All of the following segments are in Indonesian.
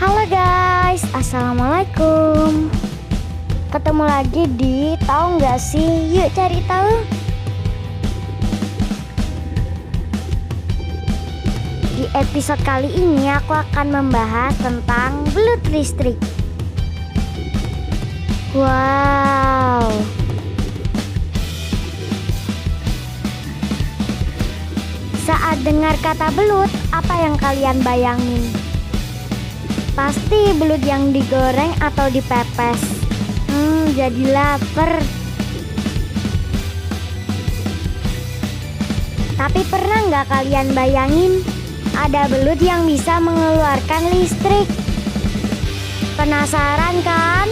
Halo guys, assalamualaikum. Ketemu lagi di Tahu Nggak Sih? Yuk cari tahu. Di episode kali ini aku akan membahas tentang belut listrik. Wow. Saat dengar kata belut, apa yang kalian bayangin? Pasti belut yang digoreng atau dipepes. Jadi lapar. Tapi pernah nggak kalian bayangin ada belut yang bisa mengeluarkan listrik? Penasaran kan?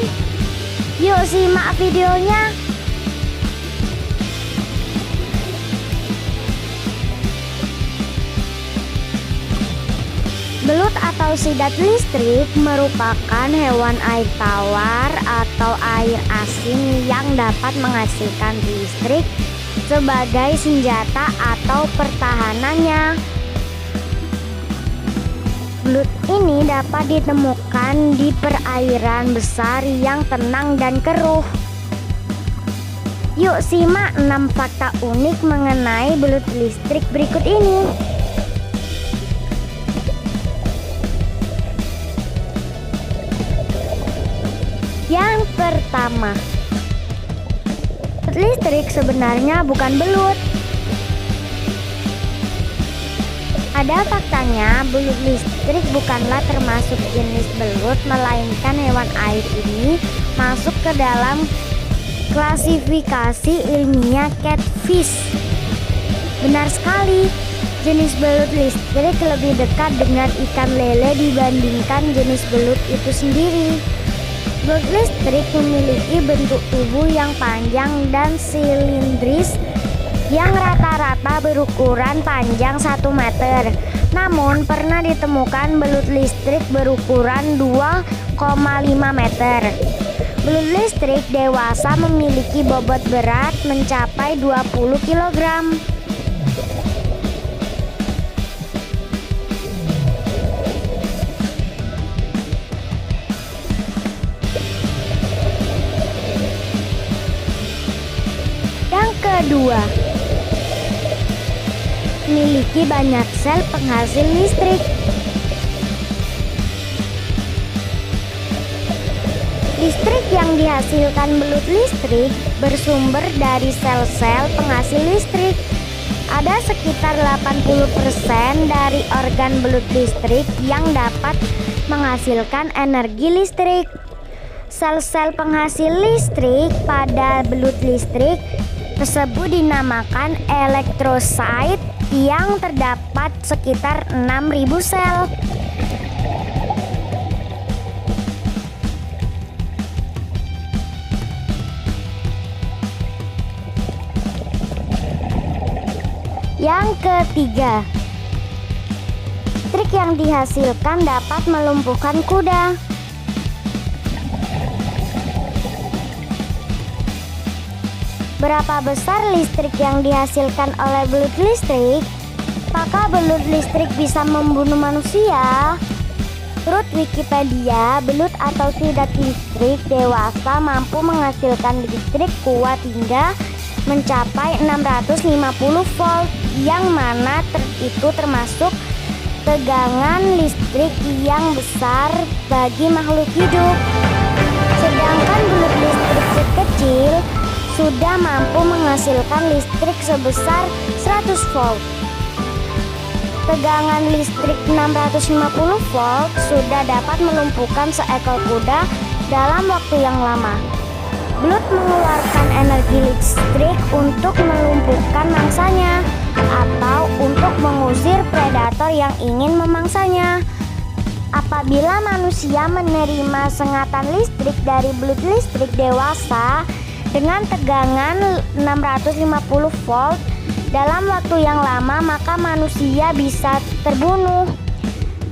Yuk simak videonya. Belut atau sidat listrik merupakan hewan air tawar atau air asin yang dapat menghasilkan listrik sebagai senjata atau pertahanannya. Belut ini dapat ditemukan di perairan besar yang tenang dan keruh. Yuk simak 6 fakta unik mengenai belut listrik berikut ini. Yang pertama, belut listrik sebenarnya bukan belut. Ada faktanya, belut listrik bukanlah termasuk jenis belut, melainkan hewan air ini masuk ke dalam klasifikasi ilmiah catfish. Benar sekali, jenis belut listrik lebih dekat dengan ikan lele dibandingkan jenis belut itu sendiri. Belut listrik memiliki bentuk tubuh yang panjang dan silindris yang rata-rata berukuran panjang 1 meter. Namun pernah ditemukan belut listrik berukuran 2,5 meter. Belut listrik dewasa memiliki bobot berat mencapai 20 kg. Kedua, memiliki banyak sel penghasil listrik. Listrik yang dihasilkan belut listrik bersumber dari sel-sel penghasil listrik. Ada sekitar 80% dari organ belut listrik yang dapat menghasilkan energi listrik. Sel-sel penghasil listrik pada belut listrik tersebut dinamakan elektrosit yang terdapat sekitar 6.000 sel. Yang ketiga, listrik yang dihasilkan dapat melumpuhkan kuda. Berapa besar listrik yang dihasilkan oleh belut listrik? Apakah belut listrik bisa membunuh manusia? Menurut Wikipedia, belut atau sidat listrik dewasa mampu menghasilkan listrik kuat hingga mencapai 650 volt, yang mana itu termasuk tegangan listrik yang besar bagi makhluk hidup. Sedangkan belut listrik kecil sudah mampu menghasilkan listrik sebesar 100 volt. Tegangan listrik 650 volt sudah dapat melumpuhkan seekor kuda dalam waktu yang lama. Belut mengeluarkan energi listrik untuk melumpuhkan mangsanya atau untuk mengusir predator yang ingin memangsanya. Apabila manusia menerima sengatan listrik dari belut listrik dewasa dengan tegangan 650 volt dalam waktu yang lama, maka manusia bisa terbunuh.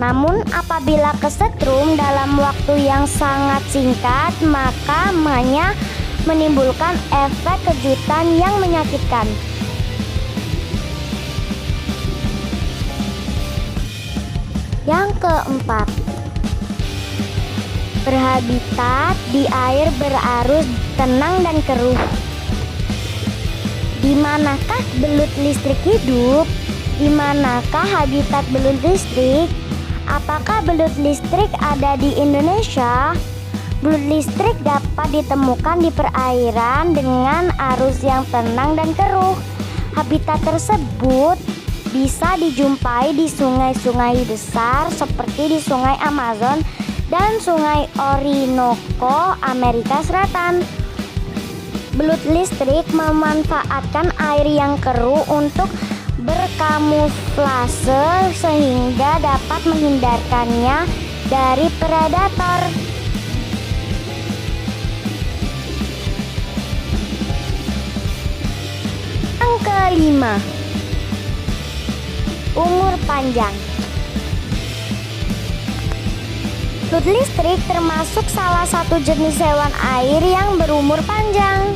Namun apabila kesetrum dalam waktu yang sangat singkat, maka hanya menimbulkan efek kejutan yang menyakitkan. Yang keempat, berhabitat di air berarus tenang dan keruh. Di manakah belut listrik hidup? Di manakah habitat belut listrik? Apakah belut listrik ada di Indonesia? Belut listrik dapat ditemukan di perairan dengan arus yang tenang dan keruh. Habitat tersebut bisa dijumpai di sungai-sungai besar seperti di Sungai Amazon dan Sungai Orinoco, Amerika Selatan. Belut listrik memanfaatkan air yang keruh untuk berkamuflase sehingga dapat menghindarkannya dari predator. Yang kelima, umur panjang. Belut listrik termasuk salah satu jenis hewan air yang berumur panjang.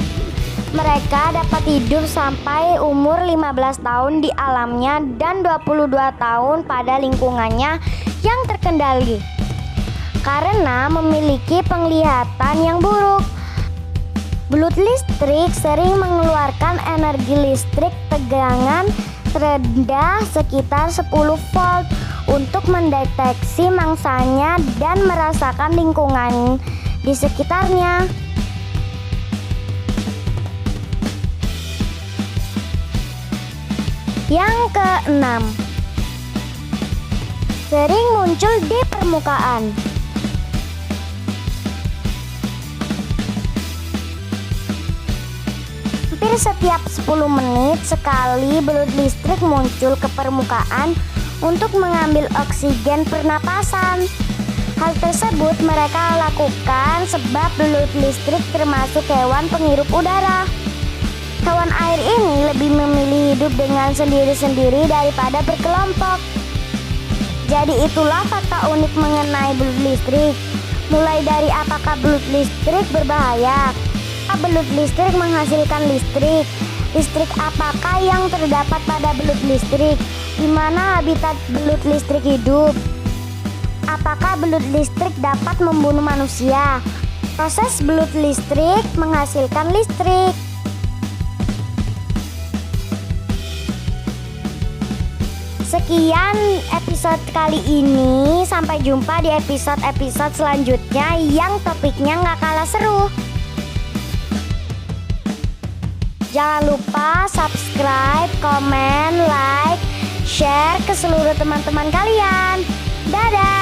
Mereka dapat hidup sampai umur 15 tahun di alamnya dan 22 tahun pada lingkungannya yang terkendali. Karena memiliki penglihatan yang buruk, belut listrik sering mengeluarkan energi listrik tegangan rendah sekitar 10 volt untuk mendeteksi mangsanya dan merasakan lingkungan di sekitarnya. Yang keenam, sering muncul di permukaan. Hampir setiap 10 menit sekali belut listrik muncul ke permukaan untuk mengambil oksigen pernapasan. Hal tersebut mereka lakukan sebab belut listrik termasuk hewan penghirup udara. Hewan air ini lebih memilih hidup dengan sendiri-sendiri daripada berkelompok. Jadi itulah fakta unik mengenai belut listrik. Mulai dari apakah belut listrik berbahaya? Belut listrik menghasilkan listrik. Listrik apakah yang terdapat pada belut listrik? Di mana habitat belut listrik hidup? Apakah belut listrik dapat membunuh manusia? Proses belut listrik menghasilkan listrik. Sekian episode kali ini. Sampai jumpa di episode-episode selanjutnya yang topiknya gak kalah seru. Jangan lupa subscribe, komen, like, share ke seluruh teman-teman kalian. Dadah!